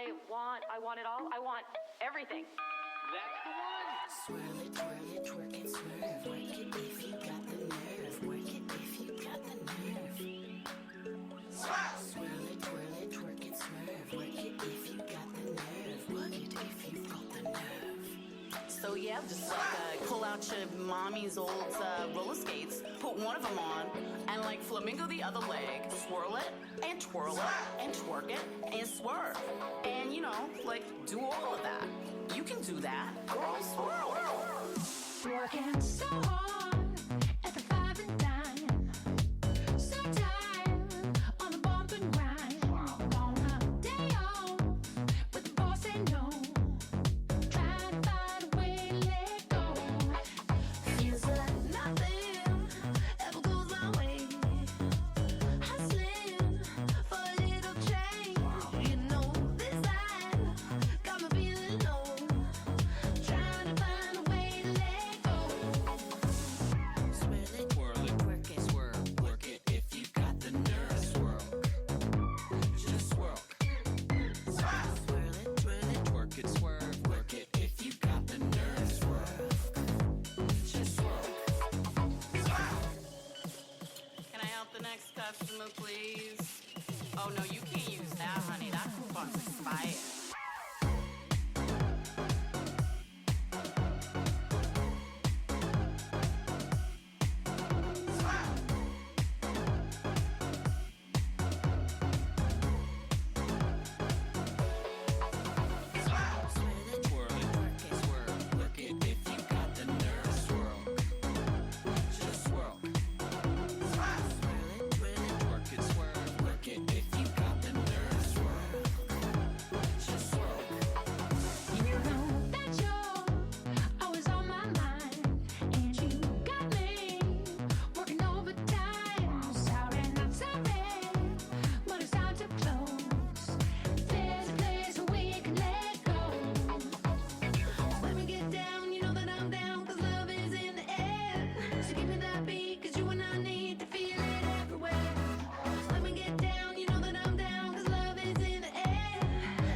I want it all. I want everything. That's the one. Swirl it, twirl it, twerk it, swerve. Work it if you got the nerve. Work it if you got the nerve. Swirl it, twirl it, twerk it, swerve. Work it if you got the nerve. Work it if you've got the nerve. So yeah, just like pull out your mommy's old roller skates, put one of them on, and like flamingo the other leg, swirl it and twirl it and twerk it and swerve, and you know, like do all of that. You can do that, girl. Swirl. Working so hard at the 5 and dime, so tired on the bump and grind. On a day off with the boss and no, trying to find a way to let go. Feels like nothing ever goes my way. Hustling for a little change. You know this life got me feeling low. Trying to find a way to let go. Swirl it, twirl it, twerk it, swerve. Work it if you got the nerve. Swirl. Just swirl. Swirl it, twirl it, twerk it, swerve. Work it if you got the nerve. Swirl. Just swirl. Can I help the next customer, please? Oh no, you can't use that, honey. That coupon's expired. Swirl it, twirl it, twerk it, swerve. Work it if you got the nerve. Swirl. Just swirl. Swirl it, twirl it, twerk it, swerve. Work it if you got the nerve. Swirl. Just swirl. You know that you're always on my mind, and you got me working overtime. Sorry, not sorry, but it's time to close. There's a place where we can let go. When we get down, you know that I'm down, 'cause love is in the air. So give me that beat, 'cause you and I need to feel it everywhere. When we get down, you know that I'm down, 'cause love is in the air.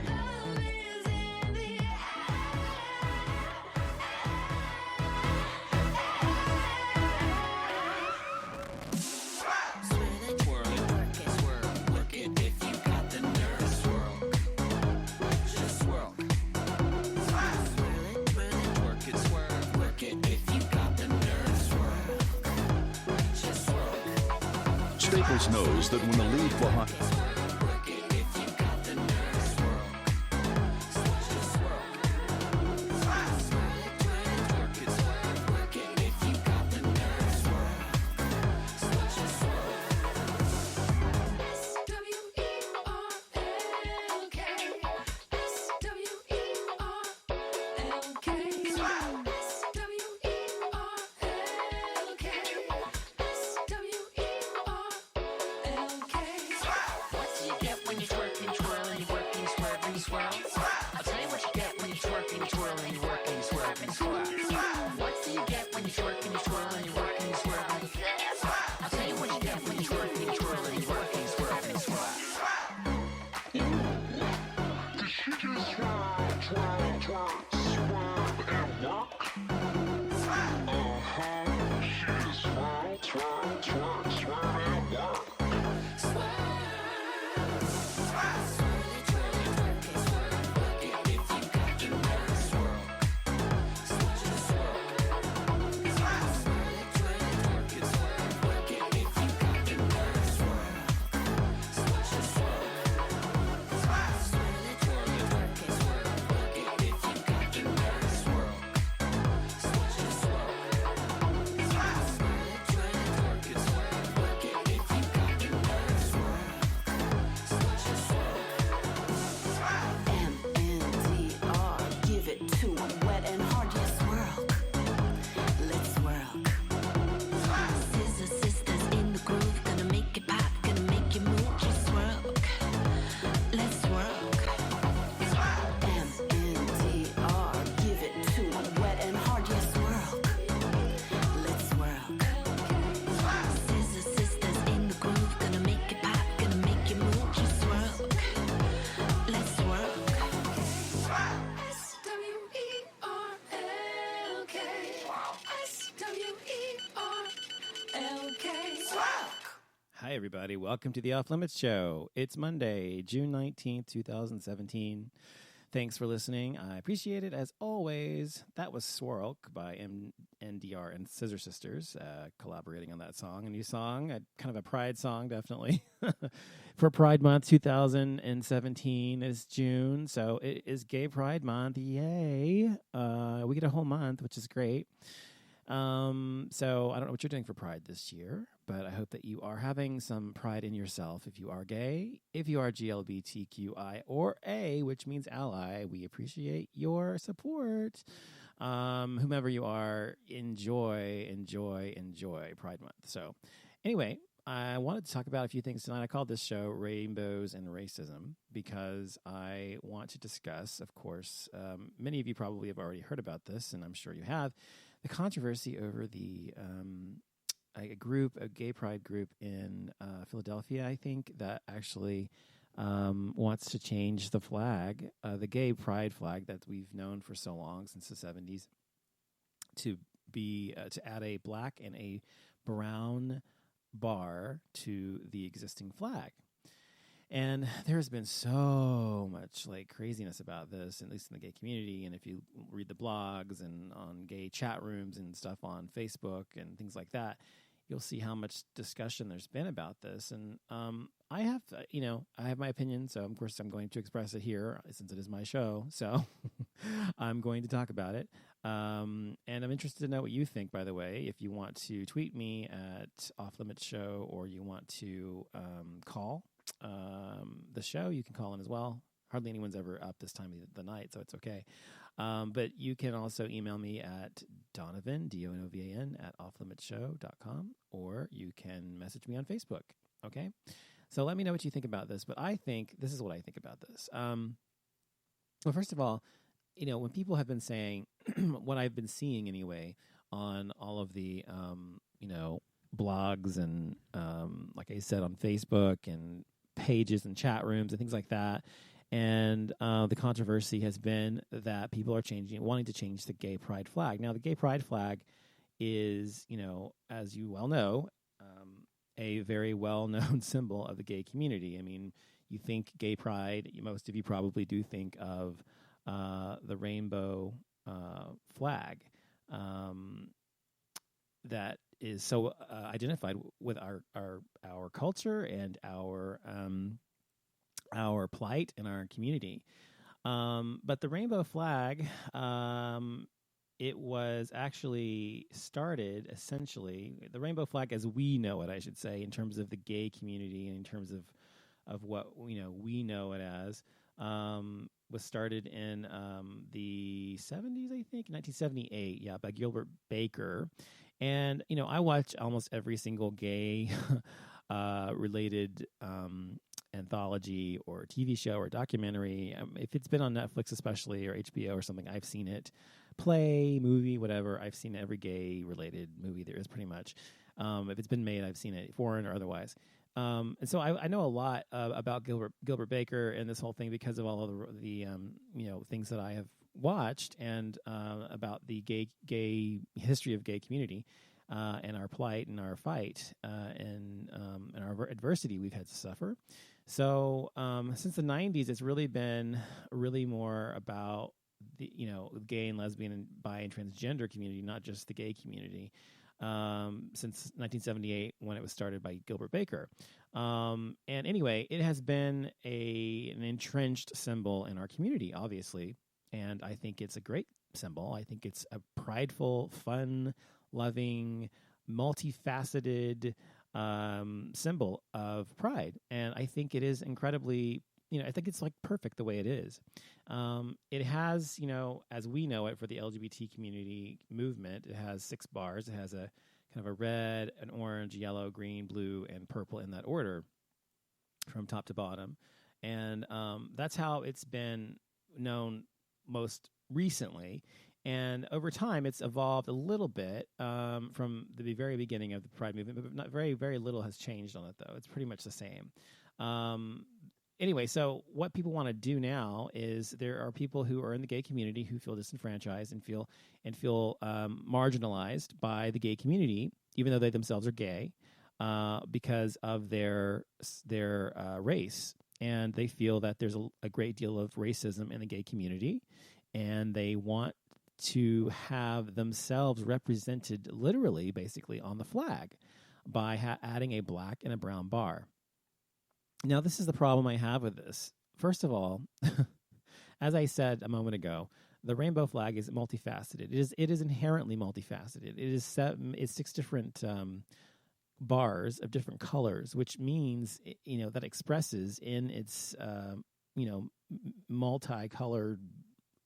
Love is in the air. Swirl it, twirl it, twerk it, swerve. Work it if you got the nerve. Swirl. Just swirl. Swirl it, twirl it, twerk it, swerve. Work it if you got the nerve. Swirl. Just swirl. Staples knows that when the leave behind Work it if you got the nerve. Swirl. Just swirl. Swirl it, twirl it, twerk it, swerve. Work it if you got the nerve. Swirl. Just swirl. S-W-E-R-L-K. S-W-E-R-L-K. S-W-E-R-L-K. S-W-E-R-L-K. Hi, everybody. Welcome to the Off Limits Show. It's Monday, June 19th, 2017. Thanks for listening. I appreciate it as always. That was Swirl by NDR and Scissor Sisters collaborating on that song. A new song, kind of a pride song, definitely. For Pride Month 2017 is June, so it is Gay Pride Month. Yay. We get a whole month, which is great. So I don't know what you're doing for Pride this year, but I hope that you are having some pride in yourself. If you are gay, if you are GLBTQI or A, which means ally, we appreciate your support. Whomever you are, enjoy Pride Month. So anyway, I wanted to talk about a few things tonight. I called this show Rainbows and Racism because I want to discuss, of course, many of you probably have already heard about this, and I'm sure you have, the controversy over a gay pride group in Philadelphia, I think, that actually wants to change the flag, the gay pride flag that we've known for so long, since the 70s, to add a black and a brown bar to the existing flag. And there has been so much craziness about this, at least in the gay community. And if you read the blogs and on gay chat rooms and stuff on Facebook and things like that, you'll see how much discussion there's been about this. And I have my opinion, so of course I'm going to express it here since it is my show. So I'm going to talk about it. And I'm interested to know what you think, by the way. If you want to tweet me at Off Limits Show, or you want to call the show, you can call in as well. Hardly anyone's ever up this time of the night, so it's okay. But you can also email me at Donovan, DONOVAN, at offlimitshow.com, or you can message me on Facebook, okay? So let me know what you think about this. But this is what I think about this. Well, first of all, when people have been saying, what I've been seeing anyway, on all of the, blogs and, like I said, on Facebook and pages and chat rooms and things like that. And the controversy has been that people are wanting to change the gay pride flag. Now, the gay pride flag is, as you well know, a very well-known symbol of the gay community. I mean, you think gay pride, most of you probably do think of the rainbow flag that is so identified with our culture and our plight in our community. But the rainbow flag, it was actually started, essentially, the rainbow flag as we know it, I should say, in terms of the gay community and in terms of what we know it as, was started in the 70s, I think, 1978, by Gilbert Baker. And, I watch almost every single gay related anthology or TV show or documentary. If it's been on Netflix especially, or HBO or something, I've seen it. Play, movie, whatever. I've seen every gay related movie there is, pretty much. If it's been made, I've seen it, foreign or otherwise. And so I know a lot about Gilbert Baker and this whole thing because of all of the things that I have watched, and about the gay history of gay community, and our plight and our fight, and our adversity we've had to suffer. So since the 90s, it's really been more about the gay and lesbian and bi and transgender community, not just the gay community. Since 1978, when it was started by Gilbert Baker. And anyway, it has been an entrenched symbol in our community, obviously. And I think it's a great symbol. I think it's a prideful, fun, loving, multifaceted symbol of pride. And I think it is incredibly, I think it's perfect the way it is. It has, as we know it for the LGBT community movement, it has 6 bars. It has a kind of a red, an orange, yellow, green, blue, and purple in that order from top to bottom. And that's how it's been known most recently. And over time, it's evolved a little bit from the very beginning of the Pride movement, but not very, very little has changed on it, though. It's pretty much the same. Anyway, so what people want to do now is there are people who are in the gay community who feel disenfranchised and feel marginalized by the gay community, even though they themselves are gay. because of their race, and they feel that there's a great deal of racism in the gay community, and they want to have themselves represented literally, basically, on the flag by adding a black and a brown bar. Now, this is the problem I have with this. First of all, as I said a moment ago, the rainbow flag is multifaceted. It is inherently multifaceted. It's 6 different bars of different colors, which means that expresses in its multicolored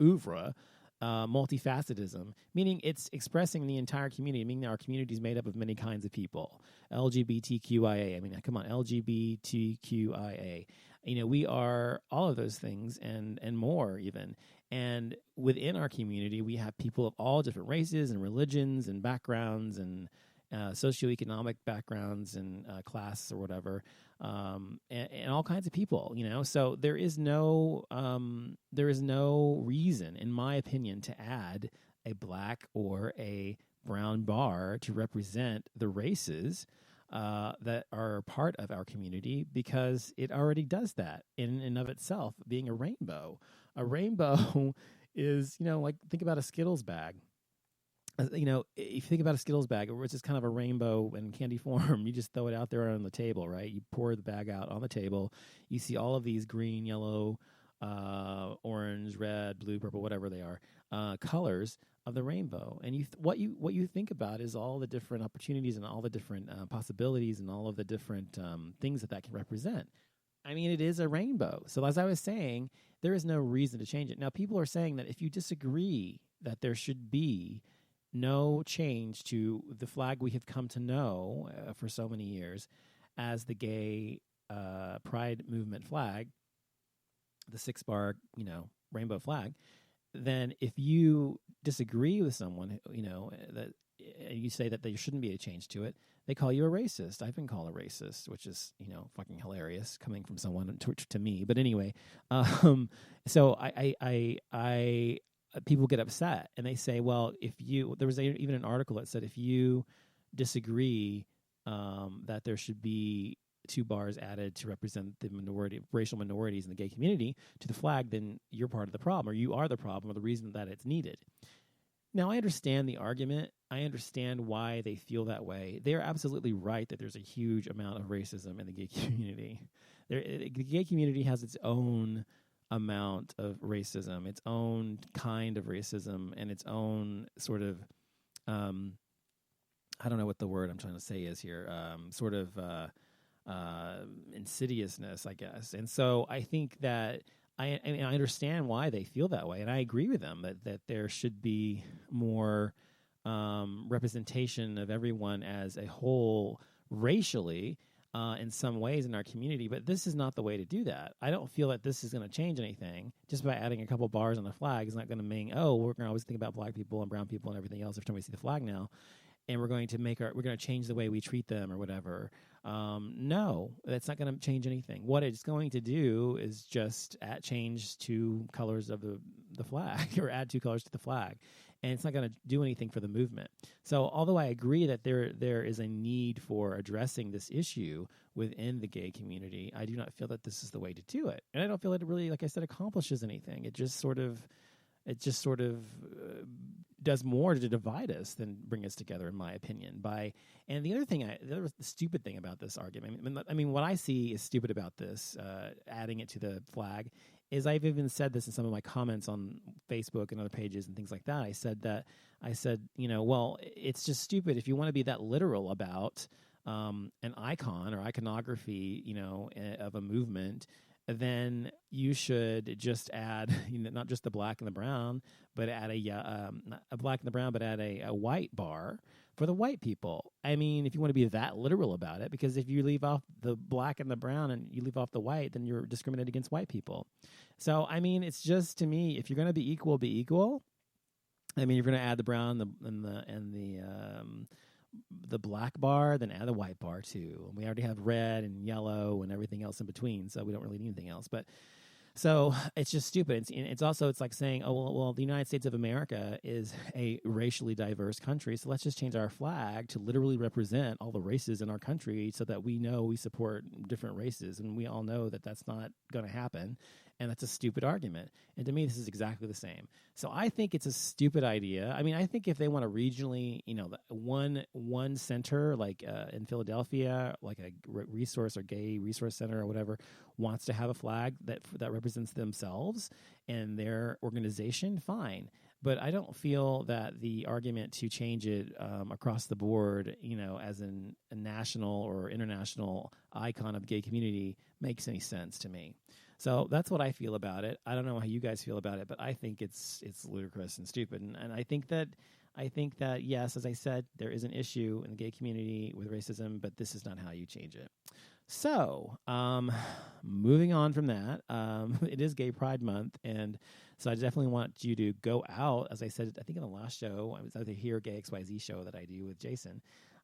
oeuvre multifacetism, meaning it's expressing the entire community, meaning our community is made up of many kinds of people. LGBTQIA. I mean, come on, LGBTQIA. We are all of those things and more even. And within our community, we have people of all different races and religions and backgrounds and socioeconomic backgrounds and class or whatever, and all kinds of people, So there is no reason, in my opinion, to add a black or a brown bar to represent the races that are part of our community, because it already does that in and of itself, being a rainbow. A rainbow is, like, think about a Skittles bag. If you think about a Skittles bag, which is kind of a rainbow in candy form, you just throw it out there on the table, right? You pour the bag out on the table. You see all of these green, yellow, orange, red, blue, purple, whatever they are, colors of the rainbow. And what you think about is all the different opportunities and all the different possibilities and all of the different things that can represent. I mean, it is a rainbow. So as I was saying, there is no reason to change it. Now, people are saying that if you disagree that there should be no change to the flag we have come to know for so many years as the gay pride movement flag, the 6-bar, rainbow flag, then if you disagree with someone, that you say that there shouldn't be a change to it, they call you a racist. I've been called a racist, which is, fucking hilarious coming from someone to me. But anyway, so I people get upset and they say, well, there was even an article that said if you disagree that there should be 2 bars added to represent the racial minorities in the gay community to the flag, then you're part of the problem, or you are the problem, or the reason that it's needed. Now, I understand the argument. I understand why they feel that way. They are absolutely right that there's a huge amount of racism in the gay community. The gay community has its own amount of racism, its own kind of racism, and its own sort of, I don't know what the word I'm trying to say is here, sort of insidiousness, I guess. And so I think that I understand why they feel that way, and I agree with them that there should be more representation of everyone as a whole racially in some ways in our community, but this is not the way to do that. I don't feel that this is going to change anything just by adding a couple bars on the flag. Is not going to mean, we're going to always think about black people and brown people and everything else every time we see the flag now, and we're going to change the way we treat them or whatever. No, that's not going to change anything. What it's going to do is just change 2 colors of the flag, or add 2 colors to the flag. And it's not going to do anything for the movement. So although I agree that there is a need for addressing this issue within the gay community, I do not feel that this is the way to do it. And I don't feel that it really, like I said, accomplishes anything. It just sort of does more to divide us than bring us together, in my opinion. And the other stupid thing about this argument, I mean, what I see is stupid about this, adding it to the flag, is I've even said this in some of my comments on Facebook and other pages and things like that. I said, well, it's just stupid if you want to be that literal about an icon or iconography, of a movement, then you should just add, not just the black and the brown, but add a black and the brown, but add a white bar for the white people. I mean, if you want to be that literal about it, because if you leave off the black and the brown and you leave off the white, then you're discriminating against white people. So, I mean, it's just, to me, if you're going to be equal, be equal. I mean, you're going to add the brown and the black bar, then add the white bar too. And we already have red and yellow and everything else in between, so we don't really need anything else. But So it's just stupid. It's also, it's like saying, oh, well, the United States of America is a racially diverse country, so let's just change our flag to literally represent all the races in our country so that we know we support different races. And we all know that that's not going to happen. And that's a stupid argument. And to me, this is exactly the same. So I think it's a stupid idea. I mean, I think if they want to regionally, one center, like in Philadelphia, like a resource or gay resource center or whatever, wants to have a flag that represents themselves and their organization, fine. But I don't feel that the argument to change it across the board, as a national or international icon of the gay community makes any sense to me. So that's what I feel about it. I don't know how you guys feel about it, but I think it's ludicrous and stupid. And I think that yes, as I said, there is an issue in the gay community with racism, but this is not how you change it. So, moving on from that, it is Gay Pride Month, and so I definitely want you to go out. As I said, I think in the last show, I was either here, Gay XYZ show that I do with Jason.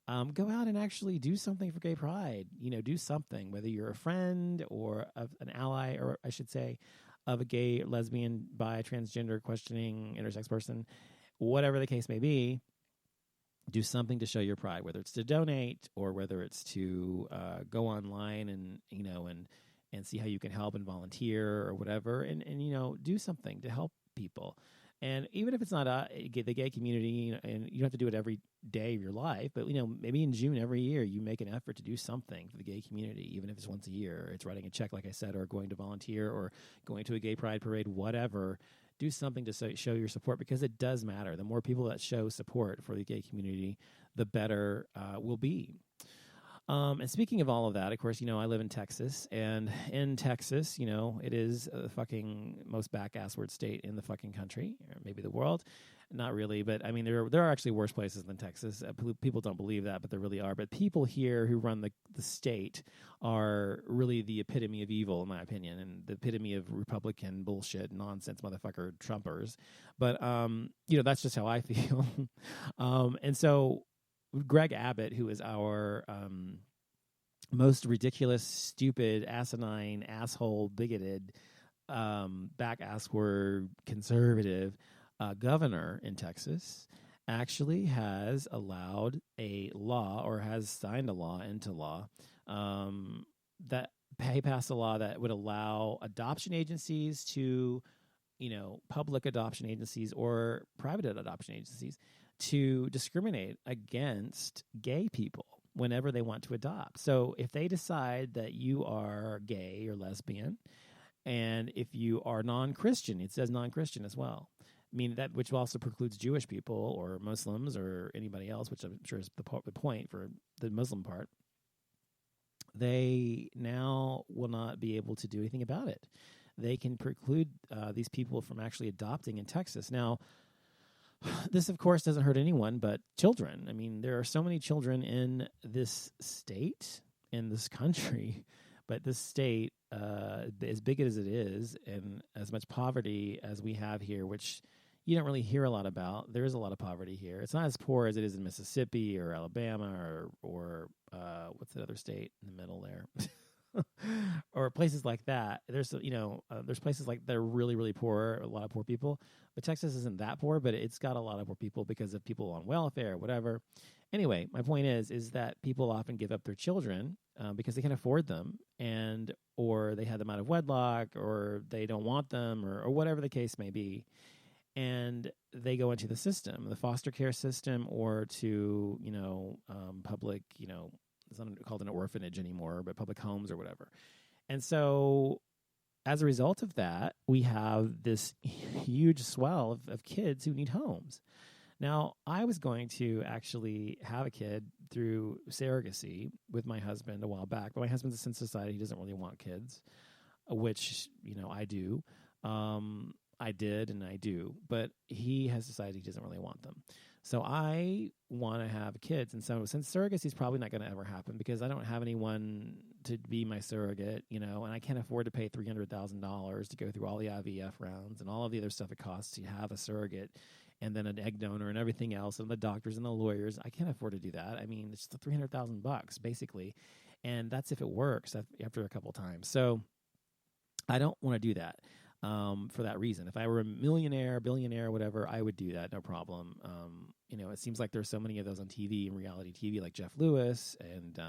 Go out and actually do something for Gay Pride. Do something, whether you're a friend or an ally, or I should say, of a gay, lesbian, bi, transgender, questioning, intersex person, whatever the case may be. Do something to show your pride, whether it's to donate or whether it's to go online and and see how you can help and volunteer or whatever, and do something to help people. And even if it's not the gay community, and you don't have to do it every day of your life, but maybe in June every year you make an effort to do something for the gay community, even if it's once a year. It's writing a check, like I said, or going to volunteer, or going to a gay pride parade, whatever. Do something to show your support, because it does matter. The more people that show support for the gay community, the better we'll be. And speaking of all of that, of course, I live in Texas, and in Texas, it is the fucking most back-assward state in the fucking country, or maybe the world. Not really, but I mean, there are actually worse places than Texas. People don't believe that, but there really are. But people here who run the state are really the epitome of evil, in my opinion, and the epitome of Republican bullshit, nonsense, motherfucker, Trumpers. But, that's just how I feel. And so Greg Abbott, who is our most ridiculous, stupid, asinine, asshole, bigoted, back-assward, conservative governor in Texas, actually has allowed a law, or has signed a law into law, that he passed a law that would allow adoption agencies to, public adoption agencies or private adoption agencies to discriminate against gay people whenever they want to adopt. So if they decide that you are gay or lesbian, and if you are non-Christian, it says non-Christian as well. I mean, that, which also precludes Jewish people or Muslims or anybody else, which I'm sure is the point for the Muslim part. They now will not be able to do anything about it. They can preclude these people from actually adopting in Texas. Now, this, of course, doesn't hurt anyone but children. I mean, there are so many children in this state, in this country, but this state, as big as it is, and as much poverty as we have here, which you don't really hear a lot about. There is a lot of poverty here. It's not as poor as it is in Mississippi or Alabama or what's the other state in the middle there? Or places like that. There's there's places like that are really, really poor, a lot of poor people. But Texas isn't that poor, but it's got a lot of poor people because of people on welfare or whatever. Anyway, my point is that people often give up their children because they can't afford them, or they had them out of wedlock, or they don't want them, or whatever the case may be. And they go into the system, the foster care system, or to, public, it's not called an orphanage anymore, but public homes or whatever. And so as a result of that, we have this huge swell of kids who need homes. Now, I was going to actually have a kid through surrogacy with my husband a while back, but my husband's since decided he doesn't really want kids, which, I do. I did and I do, but he has decided he doesn't really want them. So I want to have kids. And so since surrogacy is probably not going to ever happen because I don't have anyone to be my surrogate, and I can't afford to pay $300,000 to go through all the IVF rounds and all of the other stuff it costs to have a surrogate and then an egg donor and everything else and the doctors and the lawyers. I can't afford to do that. I mean, it's $300,000 basically. And that's if it works after a couple times. So I don't want to do that for that reason. If I were a millionaire, billionaire, whatever, I would do that, no problem. It seems like there's so many of those on TV and reality TV, like Jeff Lewis and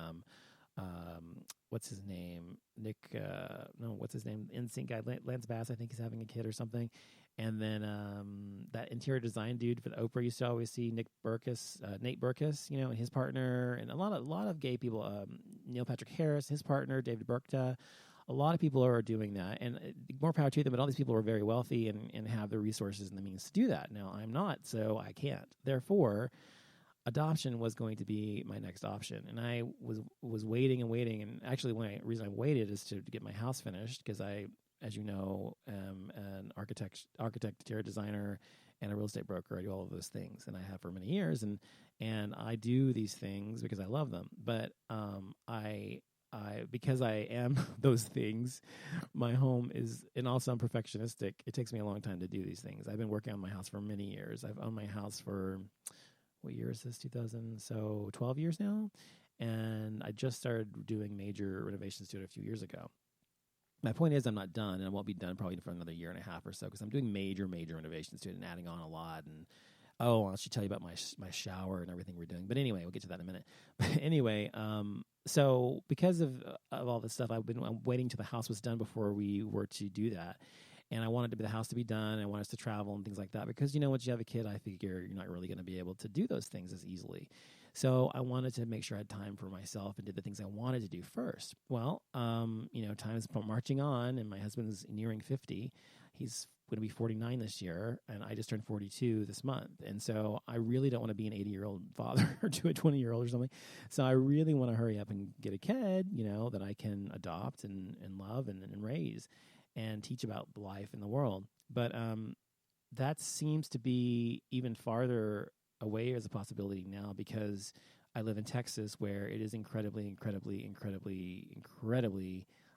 what's his name? What's his name? NSYNC guy, Lance Bass, I think he's having a kid or something. And then that interior design dude for the Oprah used to always see Nate Berkus, and his partner, and a lot of gay people. Neil Patrick Harris, his partner, David Burkta. A lot of people are doing that, and more power to them. But all these people are very wealthy and have the resources and the means to do that. Now, I'm not, so I can't. Therefore, adoption was going to be my next option, and I was waiting and waiting. And actually, reason I waited is to get my house finished because I, as you know, am an architect, interior designer, and a real estate broker. I do all of those things, and I have for many years. And I do these things because I love them. But because I am those things, my home is, and also I'm perfectionistic. It takes me a long time to do these things. I've been working on my house for many years. I've owned my house for, what year is this? 2000, so 12 years now. And I just started doing major renovations to it a few years ago. My point is I'm not done, and I won't be done probably for another year and a half or so because I'm doing major renovations to it and adding on a lot. And I should tell you about my shower and everything we're doing. But anyway, we'll get to that in a minute. But anyway, so because of all this stuff, I'm waiting till the house was done before we were to do that. And I wanted the house to be done. I want us to travel and things like that because, once you have a kid, I figure you're not really going to be able to do those things as easily. So I wanted to make sure I had time for myself and did the things I wanted to do first. Well, time is marching on, and my husband's nearing 50. He's going to be 49 this year, and I just turned 42 this month. And so I really don't want to be an 80-year-old father or to a 20-year-old or something. So I really want to hurry up and get a kid, that I can adopt and love and raise and teach about life in the world. But that seems to be even farther away as a possibility now because I live in Texas where it is incredibly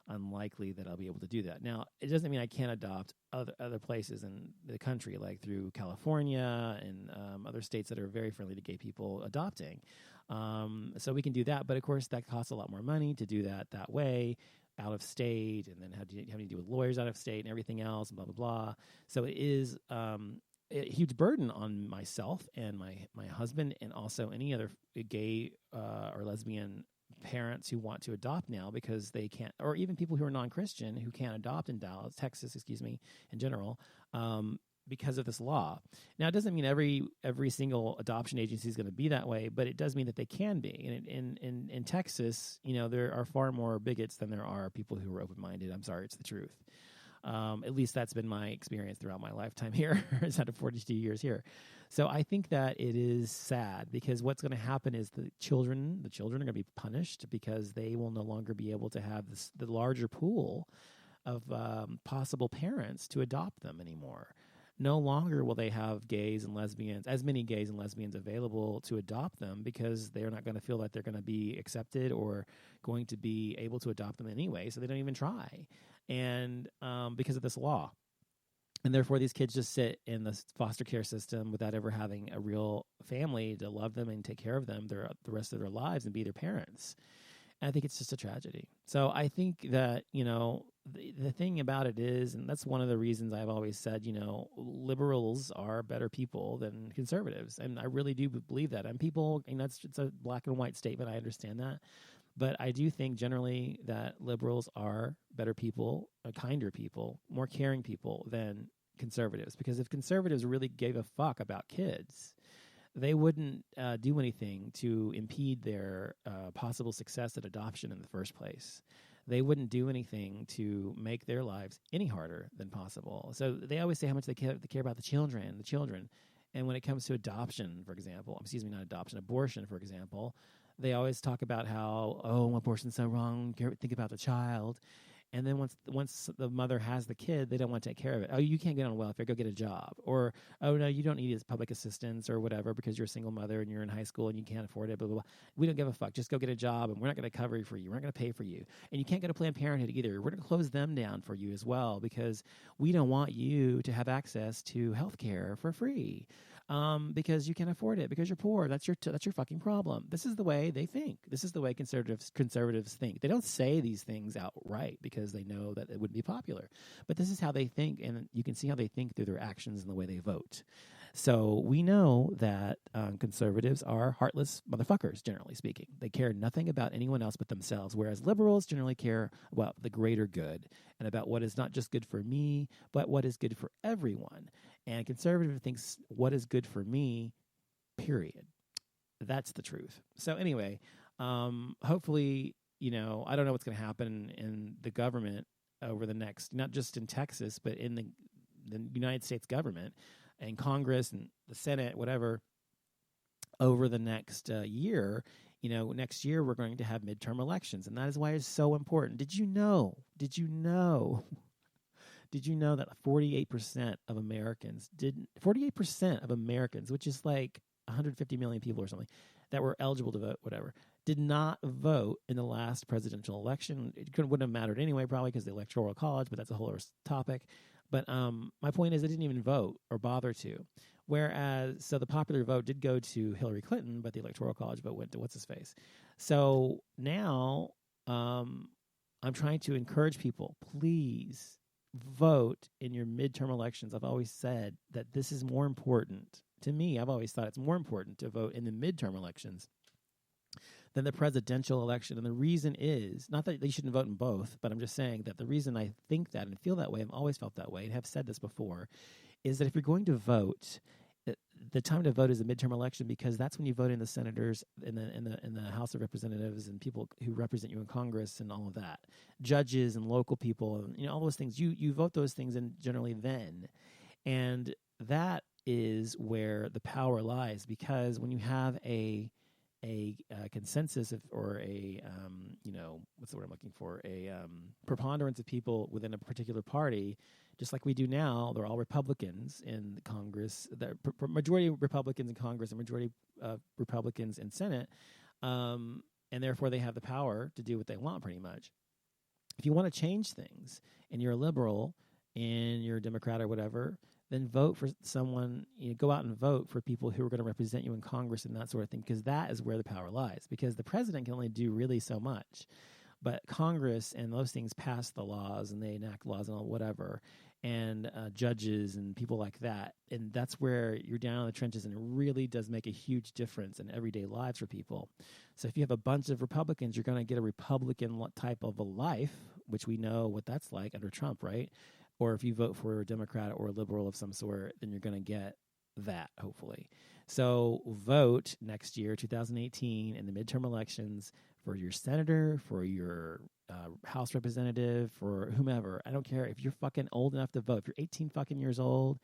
unlikely that I'll be able to do that. Now, it doesn't mean I can't adopt other places in the country, like through California and other states that are very friendly to gay people adopting. So we can do that, but of course that costs a lot more money to do that way, out of state, and then having to deal with lawyers out of state and everything else, and blah, blah, blah. So it is a huge burden on myself and my husband and also any other gay or lesbian parents who want to adopt now because they can't, or even people who are non-Christian who can't adopt in Texas, in general, because of this law. Now, it doesn't mean every single adoption agency is going to be that way, but it does mean that they can be. And in Texas, there are far more bigots than there are people who are open-minded. I'm sorry, it's the truth. At least that's been my experience throughout my lifetime here. It's out of 42 years here. So I think that it is sad because what's going to happen is the children are going to be punished because they will no longer be able to have the larger pool of possible parents to adopt them anymore. No longer will they have as many gays and lesbians available to adopt them because they're not going to feel that they're going to be accepted or going to be able to adopt them anyway, so they don't even try. And because of this law. And therefore, these kids just sit in the foster care system without ever having a real family to love them and take care of them the rest of their lives and be their parents. And I think it's just a tragedy. So I think that, the thing about it is, and that's one of the reasons I've always said, liberals are better people than conservatives. And I really do believe that. And people, it's a black and white statement. I understand that. But I do think generally that liberals are better people, kinder people, more caring people than conservatives. Because if conservatives really gave a fuck about kids, they wouldn't do anything to impede their possible success at adoption in the first place. They wouldn't do anything to make their lives any harder than possible. So they always say how much they care about the children. And when it comes to adoption, for example, abortion, for example, they always talk about how, abortion's so wrong, think about the child. And then once the mother has the kid, they don't want to take care of it. Oh, you can't get on welfare, go get a job. Or, oh, no, you don't need public assistance or whatever because you're a single mother and you're in high school and you can't afford it, blah, blah, blah. We don't give a fuck. Just go get a job and we're not going to cover for you. We're not going to pay for you. And you can't go to Planned Parenthood either. We're going to close them down for you as well because we don't want you to have access to health care for free. because you can't afford it, because you're poor. That's your fucking problem. This is the way they think. This is the way conservatives think. They don't say these things outright because they know that it wouldn't be popular. But this is how they think, and you can see how they think through their actions and the way they vote. So we know that conservatives are heartless motherfuckers, generally speaking. They care nothing about anyone else but themselves, whereas liberals generally care about the greater good and about what is not just good for me, but what is good for everyone. And conservative thinks what is good for me, period. That's the truth. So anyway, hopefully, I don't know what's going to happen in the government over the next, not just in Texas, but in the United States government and Congress and the Senate, whatever, over the next year. Next year we're going to have midterm elections, and that is why it's so important. Did you know that 48% of Americans, which is like 150 million people or something, that were eligible to vote, whatever, did not vote in the last presidential election? Wouldn't have mattered anyway, probably because of the Electoral College, but that's a whole other topic. But my point is they didn't even vote or bother to. So the popular vote did go to Hillary Clinton, but the Electoral College vote went to what's-his-face. So now I'm trying to encourage people, please vote in your midterm elections. I've always said that this is more important. To me, I've always thought it's more important to vote in the midterm elections than the presidential election. And the reason is, not that you shouldn't vote in both, but I'm just saying that the reason I think that and feel that way, I've always felt that way and have said this before, is that if you're going to vote, the time to vote is the midterm election, because that's when you vote in the senators in the House of Representatives and people who represent you in Congress and all of that, judges and local people, and all those things. You vote those things in generally then, and that is where the power lies, because when you have a consensus or a what's the word I'm looking for, a preponderance of people within a particular party, just like we do now, they're all Republicans in Congress, the majority of Republicans in Congress and majority of Republicans in Senate, and therefore they have the power to do what they want pretty much. If you want to change things and you're a liberal and you're a Democrat or whatever, then vote for someone, go out and vote for people who are going to represent you in Congress and that sort of thing, because that is where the power lies. Because the president can only do really so much. But Congress and those things pass the laws and they enact laws and all whatever, and judges and people like that. And that's where you're down in the trenches, and it really does make a huge difference in everyday lives for people. So if you have a bunch of Republicans, you're going to get a Republican type of a life, which we know what that's like under Trump, right? Or if you vote for a Democrat or a liberal of some sort, then you're going to get that, hopefully. So vote next year, 2018, in the midterm elections for your senator, for your House representative, for whomever. I don't care if you're fucking old enough to vote. If you're 18 fucking years old,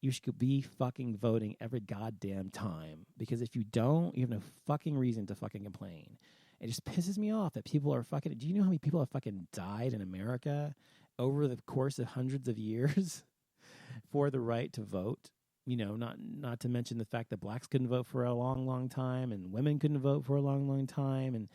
you should be fucking voting every goddamn time. Because if you don't, you have no fucking reason to fucking complain. It just pisses me off that people are fucking... Do you know how many people have fucking died in America over the course of hundreds of years for the right to vote? Not to mention the fact that blacks couldn't vote for a long, long time, and women couldn't vote for a long, long time. And,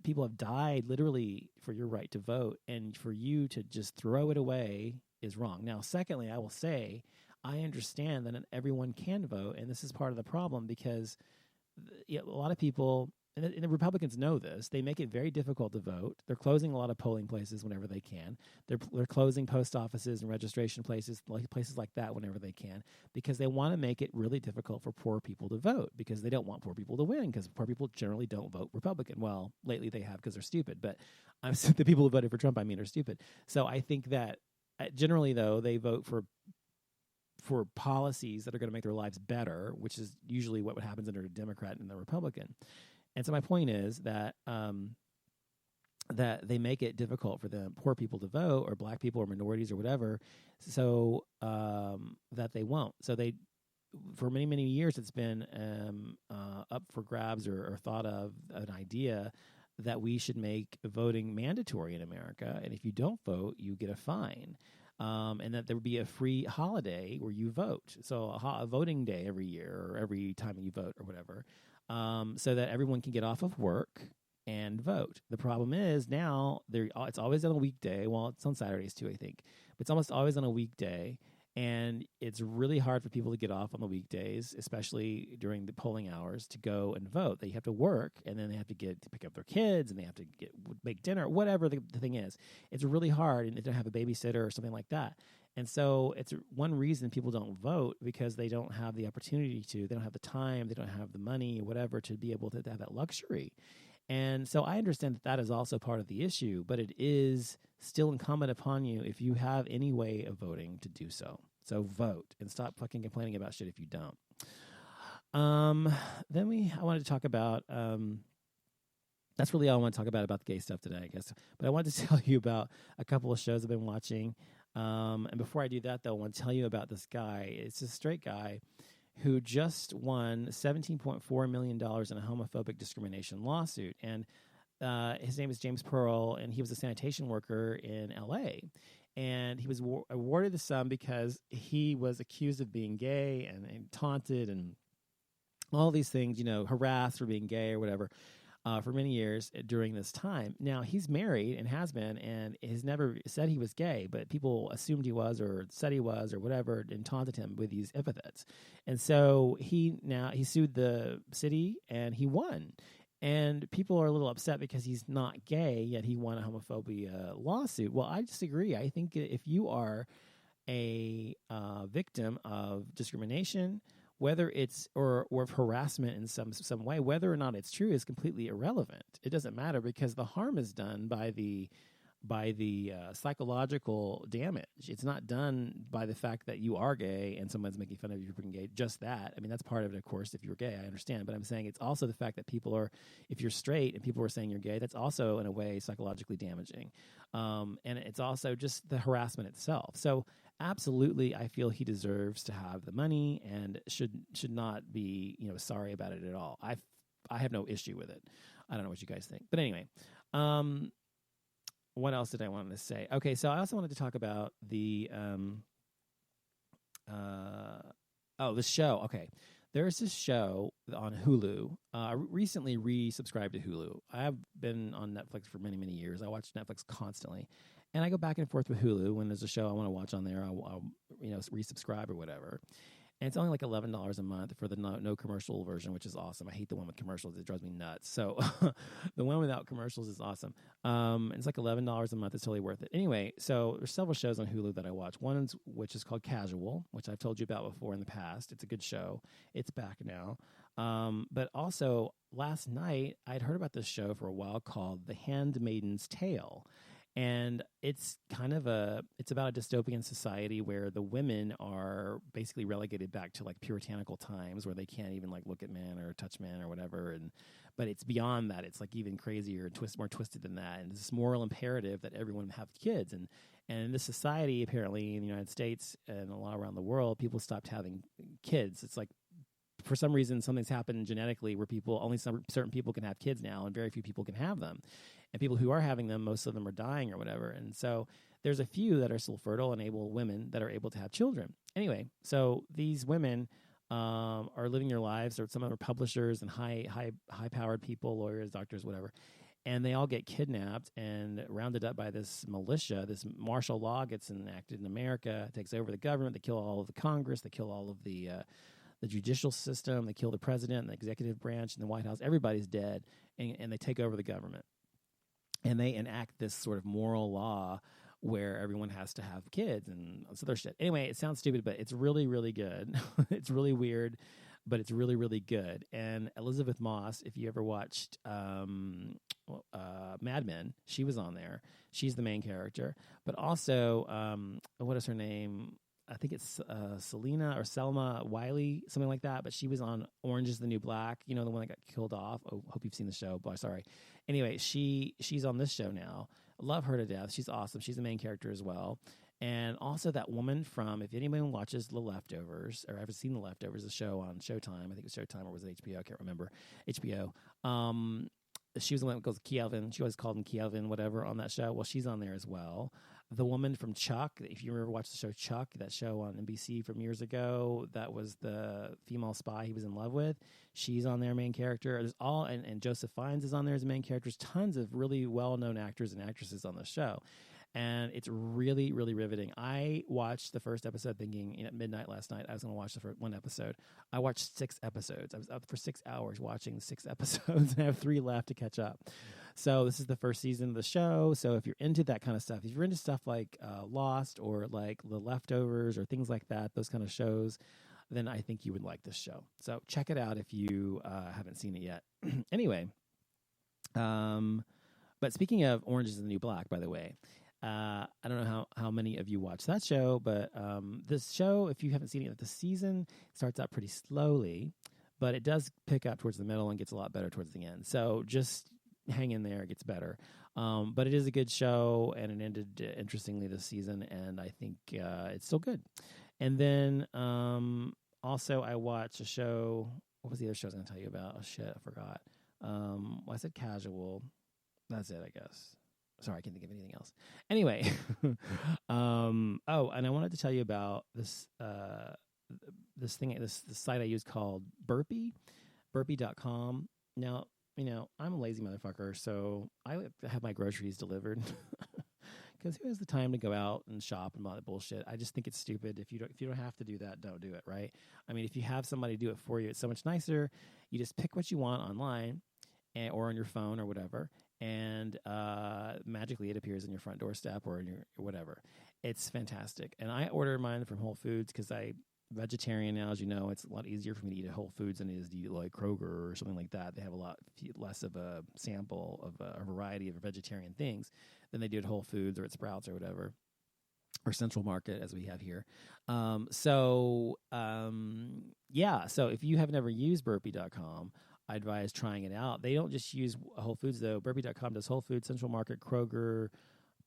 people have died literally for your right to vote, and for you to just throw it away is wrong. Now, secondly, I will say, I understand that not everyone can vote, and this is part of the problem, because a lot of people, and the Republicans know this, they make it very difficult to vote. They're closing a lot of polling places whenever they can. They're closing post offices and registration places like that whenever they can, because they want to make it really difficult for poor people to vote, because they don't want poor people to win, because poor people generally don't vote Republican. Well, lately they have, because they're stupid, but the people who voted for Trump, are stupid. So I think that generally, though, they vote for policies that are going to make their lives better, which is usually what happens under a Democrat and a Republican. And so my point is that that they make it difficult for the poor people to vote, or black people or minorities or whatever, so that they won't. So for many, many years, it's been up for grabs or thought of an idea that we should make voting mandatory in America. And if you don't vote, you get a fine. And that there would be a free holiday where you vote. So a voting day every year, or every time you vote or whatever, so that everyone can get off of work and vote. The problem is now it's always on a weekday. Well, it's on Saturdays too, I think. But it's almost always on a weekday. And it's really hard for people to get off on the weekdays, especially during the polling hours, to go and vote. They have to work, and then they have to pick up their kids, and they have to make dinner, whatever the thing is. It's really hard, and they don't have a babysitter or something like that. And so it's one reason people don't vote, because they don't have the opportunity to. They don't have the time. They don't have the money, whatever, to be able to have that luxury. And so I understand that is also part of the issue, but it is still incumbent upon you, if you have any way of voting, to do so. So vote and stop fucking complaining about shit if you don't. Then I wanted to talk about, that's really all I want to talk about the gay stuff today, I guess. But I wanted to tell you about a couple of shows I've been watching. And before I do that, though, I want to tell you about this guy. It's a straight guy who just won $17.4 million in a homophobic discrimination lawsuit. And his name is James Pearl, and he was a sanitation worker in L.A., and he was awarded the sum because he was accused of being gay and taunted and all these things, harassed for being gay or whatever, for many years during this time. Now, he's married and has been, and has never said he was gay, but people assumed he was or said he was or whatever, and taunted him with these epithets. And so he sued the city, and he won. And people are a little upset because he's not gay, yet he won a homophobia lawsuit. Well, I disagree. I think if you are a victim of discrimination, whether it's or of harassment in some way, whether or not it's true is completely irrelevant. It doesn't matter, because the harm is done by the psychological damage. It's not done by the fact that you are gay and someone's making fun of you for being gay. Just that. I mean, that's part of it, of course. If you're gay, I understand. But I'm saying it's also the fact that if you're straight and people are saying you're gay, that's also in a way psychologically damaging. And it's also just the harassment itself. So absolutely, I feel he deserves to have the money and should not be, sorry about it at all. I have no issue with it. I don't know what you guys think. But anyway, what else did I want to say? Okay, so I also wanted to talk about the this show. Okay, there's this show on Hulu. I recently resubscribed to Hulu. I have been on Netflix for many, many years. I watch Netflix constantly, and I go back and forth with Hulu. When there's a show I want to watch on there, I'll resubscribe or whatever. And it's only like $11 a month for the no commercial version, which is awesome. I hate the one with commercials. It drives me nuts. So the one without commercials is awesome. It's like $11 a month. It's totally worth it. Anyway, so there's several shows on Hulu that I watch. One which is called Casual, which I've told you about before in the past. It's a good show. It's back now. But also last night, I'd heard about this show for a while called The Handmaid's Tale. And it's it's about a dystopian society where the women are basically relegated back to like puritanical times where they can't even like look at men or touch men or whatever. But it's beyond that. It's like even crazier and more twisted than that. And this moral imperative that everyone have kids. And in this society, apparently in the United States and a lot around the world, people stopped having kids. It's like, for some reason, something's happened genetically where only certain people can have kids now, and very few people can have them. And people who are having them, most of them are dying or whatever. And so there's a few that are still fertile and women that are able to have children. Anyway, so these women are living their lives, or some of them are publishers and high-powered people, lawyers, doctors, whatever. And they all get kidnapped and rounded up by this militia. This martial law gets enacted in America, takes over the government. They kill all of the Congress. They kill all of the judicial system. They kill the president and the executive branch and the White House. Everybody's dead, and they take over the government. And they enact this sort of moral law where everyone has to have kids and so their shit. Anyway, it sounds stupid, but it's really, really good. It's really weird, but it's really, really good. And Elizabeth Moss, if you ever watched Mad Men, she was on there. She's the main character. But also, what is her name? I think it's Selena or Selma Wiley, something like that. But she was on Orange is the New Black, the one that got killed off. Oh, hope you've seen the show. Boy, sorry. Anyway, she's on this show now. Love her to death. She's awesome. She's the main character as well. And also that woman from, if anyone watches The Leftovers, or ever seen The Leftovers, a show on Showtime. I think it was Showtime or was it HBO? I can't remember. HBO. She was the one that goes Kelvin. She always called him Kelvin, whatever, on that show. Well, she's on there as well. The woman from Chuck, if you ever watched the show Chuck, that show on NBC from years ago, that was the female spy he was in love with. She's on there, main character. There's and Joseph Fiennes is on there as a main character. There's tons of really well-known actors and actresses on the show. and it's really, really riveting. I watched the first episode thinking at midnight last night I was going to watch the first one episode. I watched 6 episodes. I was up for 6 hours watching 6 episodes, and I have 3 left to catch up. So this is the first season of the show. So if you're into that kind of stuff, if you're into stuff like Lost or like The Leftovers or things like that, those kind of shows, then I think you would like this show. So check it out if you haven't seen it yet. Anyway, but speaking of Orange is the New Black, by the way, I don't know how many of you watch that show, but this show, if you haven't seen it, the season starts out pretty slowly, but it does pick up towards the middle and gets a lot better towards the end. So just hang in there, it gets better. But it is a good show, and it ended interestingly this season, and I think it's still good. And then also I watched a show. What was the other show I was going to tell you about? Oh, shit, I forgot. Well, I said Casual. That's it, I guess. Sorry, I can't think of anything else. Anyway, and I wanted to tell you about this this site I use called burpee.com. Now, I'm a lazy motherfucker, so I have my groceries delivered because who has the time to go out and shop and all that bullshit? I just think it's stupid. If you don't have to do that, don't do it, right? I mean, if you have somebody do it for you, it's so much nicer. You just pick what you want online or on your phone or whatever, and magically it appears on your front doorstep or in your whatever. It's fantastic. And I order mine from Whole Foods because I'm vegetarian now, as you know. It's a lot easier for me to eat at Whole Foods than it is to eat like Kroger or something like that. They have a lot less of a sample of a variety of vegetarian things than they do at Whole Foods or at Sprouts or whatever, or Central Market as we have here. So if you have never used burpee.com, I advise trying it out. They don't just use Whole Foods, though. Burpee.com does Whole Foods, Central Market, Kroger,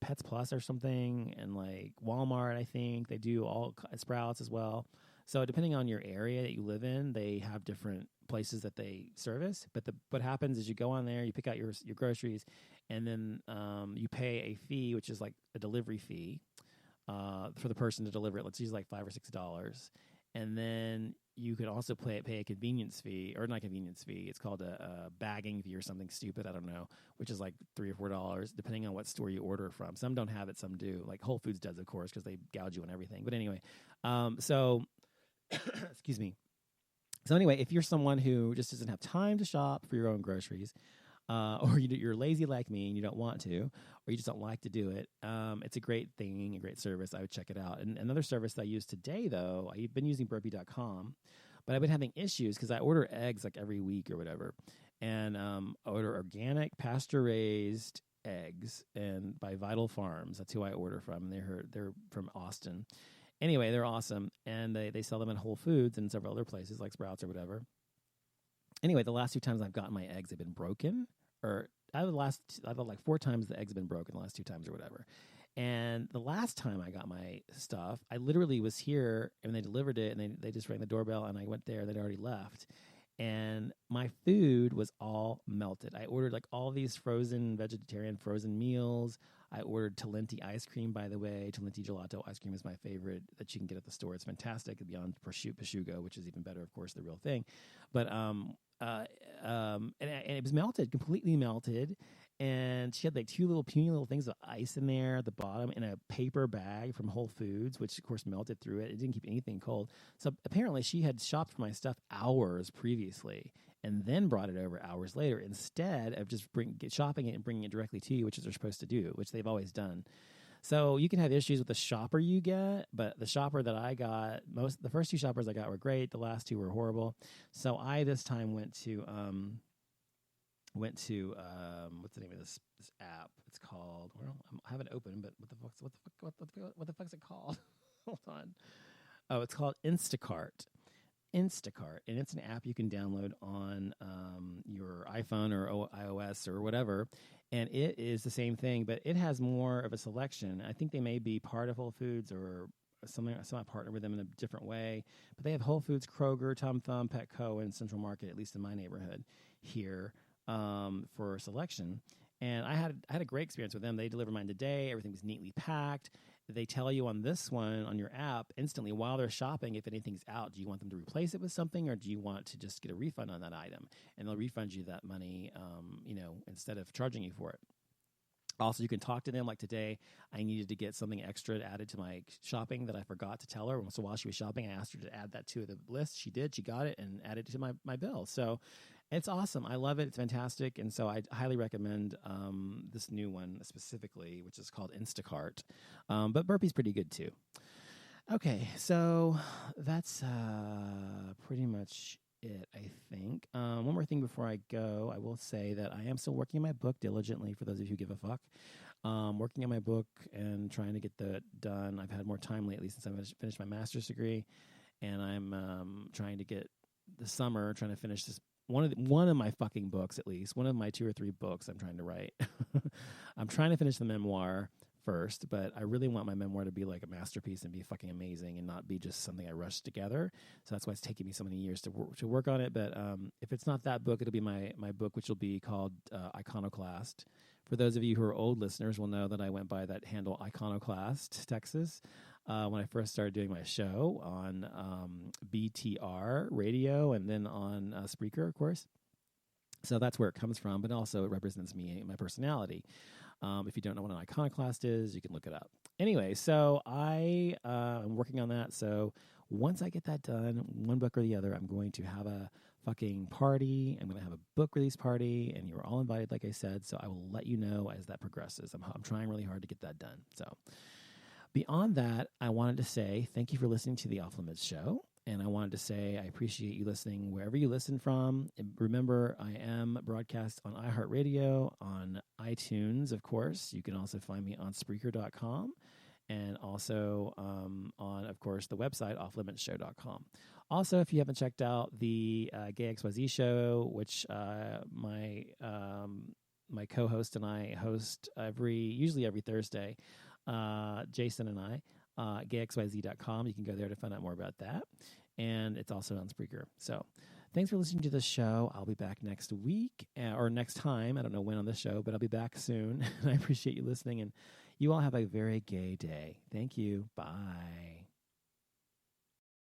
Pets Plus or something, and like Walmart, I think. They do all Sprouts as well. So depending on your area that you live in, they have different places that they service. But what happens is you go on there, you pick out your groceries, and then you pay a fee, which is like a delivery fee for the person to deliver it. Let's use like $5 or $6. And then you could also pay a convenience fee, or not convenience fee. It's called a bagging fee or something stupid. I don't know, which is like $3 or $4, depending on what store you order from. Some don't have it, some do. Like Whole Foods does, of course, because they gouge you on everything. But anyway, excuse me. So anyway, if you're someone who just doesn't have time to shop for your own groceries, or you're lazy like me and you don't want to, or you just don't like to do it, it's a great thing, a great service. I would check it out. And another service that I use today, though, I've been using burpee.com, but I've been having issues because I order eggs like every week or whatever, and I order organic, pasture-raised eggs and by Vital Farms. That's who I order from. They're from Austin. Anyway, they're awesome, and they sell them at Whole Foods and several other places like Sprouts or whatever. Anyway, the last 2 times I've gotten my eggs have been broken, or I've like 4 times the eggs have been broken the last 2 times or whatever. And the last time I got my stuff, I literally was here and they delivered it, and they just rang the doorbell, and I went there. They'd already left, and my food was all melted. I ordered like all these vegetarian frozen meals. I ordered Talenti ice cream, by the way. Talenti gelato ice cream is my favorite that you can get at the store. It's fantastic, beyond prosciutto, which is even better, of course, the real thing. But and it was melted, completely melted. And she had like 2 little puny little things of ice in there at the bottom in a paper bag from Whole Foods, which of course melted through it. It didn't keep anything cold. So apparently she had shopped for my stuff hours previously and then brought it over hours later instead of just shopping it and bringing it directly to you, which is what they're supposed to do, which they've always done. So you can have issues with the shopper you get, but the shopper that I got, the first 2 shoppers I got were great. The last 2 were horrible. So I this time went to what's the name of this app? It's called, well, I have it open, but what the fuck's it called? Hold on. Oh, it's called Instacart, and it's an app you can download on your iPhone or iOS or whatever, and it is the same thing, but it has more of a selection. I think they may be part of Whole Foods or something. I partner with them in a different way, but they have Whole Foods, Kroger, Tom Thumb, Petco, and Central Market, at least in my neighborhood here, for selection. And I had a great experience with them. They delivered mine today. Everything was neatly packed. They tell you on this one, on your app, instantly while they're shopping, if anything's out, do you want them to replace it with something, or do you want to just get a refund on that item? And they'll refund you that money, instead of charging you for it. Also, you can talk to them. Like today, I needed to get something extra added to my shopping that I forgot to tell her. So while she was shopping, I asked her to add that to the list. She did. She got it and added it to my bill. So it's awesome. I love it. It's fantastic. And so I highly recommend this new one specifically, which is called Instacart. But Burpee's pretty good too. Okay, so that's pretty much it, I think. One more thing before I go, I will say that I am still working on my book diligently, for those of you who give a fuck. Working on my book and trying to get that done. I've had more time lately since I finished my master's degree, and I'm trying to get the summer, trying to finish this one of my fucking books, at least. One of my 2 or 3 books I'm trying to write. I'm trying to finish the memoir first, but I really want my memoir to be like a masterpiece and be fucking amazing and not be just something I rushed together. So that's why it's taking me so many years to work on it. But if it's not that book, it'll be my book, which will be called Iconoclast. For those of you who are old listeners will know that I went by that handle Iconoclast, Texas, when I first started doing my show on BTR radio and then on Spreaker, of course. So that's where it comes from, but also it represents me and my personality. If you don't know what an iconoclast is, you can look it up. Anyway, so I'm working on that. So once I get that done, one book or the other, I'm going to have a fucking party. I'm going to have a book release party, and you're all invited, like I said. So I will let you know as that progresses. I'm trying really hard to get that done. So beyond that, I wanted to say thank you for listening to the Off Limits Show. And I wanted to say I appreciate you listening wherever you listen from. And remember, I am broadcast on iHeartRadio, on iTunes, of course. You can also find me on Spreaker.com and also on, of course, the website, offlimitsshow.com. Also, if you haven't checked out the Gay XYZ show, which my co-host and I host usually every Thursday, Jason and I, gayxyz.com. You can go there to find out more about that. And it's also on Spreaker. So thanks for listening to the show. I'll be back next week or next time. I don't know when on the show, but I'll be back soon. I appreciate you listening, and you all have a very gay day. Thank you. Bye.